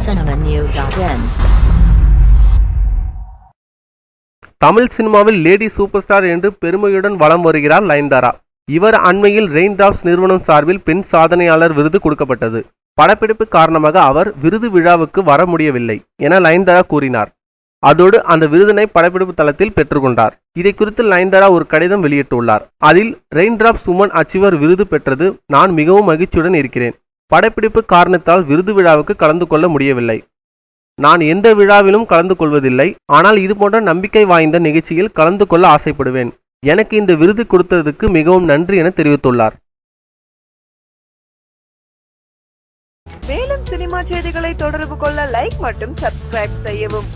cinemanew.in. Tamil சினிமாவில் lady super star என்று பெருமையுடன் வலம் வருகிறார் நயன்தாரா. இவர் அண்மையில் ரெயின்டிராப்ஸ் நிறுவனம் சார்பில் பெண் சாதனையாளர் விருது கொடுக்கப்பட்டது. படப்பிடிப்பு காரணமாக அவர் விருது விழாவுக்கு வர முடியவில்லை என நயன்தாரா கூறினார். அதோடு அந்த விருதினை படப்பிடிப்பு தளத்தில் பெற்றுக்கொண்டார். இதை குறித்து நயன்தாரா ஒரு கடிதம் வெளியிட்டுள்ளார். அதில் ரெயின்டிராப்ஸ் உமன் அச்சீவர் விருது பெற்றது நான் மிகவும் மகிழ்ச்சியுடன் இருக்கிறேன். படப்பிடிப்பு காரணத்தால் விருது விழாவுக்கு கலந்து கொள்ள முடியவில்லை. நான் எந்த விழாவிலும் கலந்து கொள்வதில்லை. ஆனால் இது போன்ற நம்பிக்கை வாய்ந்த நிகழ்ச்சியில் கலந்து கொள்ள ஆசைப்படுவேன். எனக்கு இந்த விருது கொடுத்ததுக்கு மிகவும் நன்றி என தெரிவித்துள்ளார். மேலும் சினிமா செய்திகளை தொடர்பு கொள்ள லைக் மற்றும் சப்ஸ்கிரைப் செய்யவும்.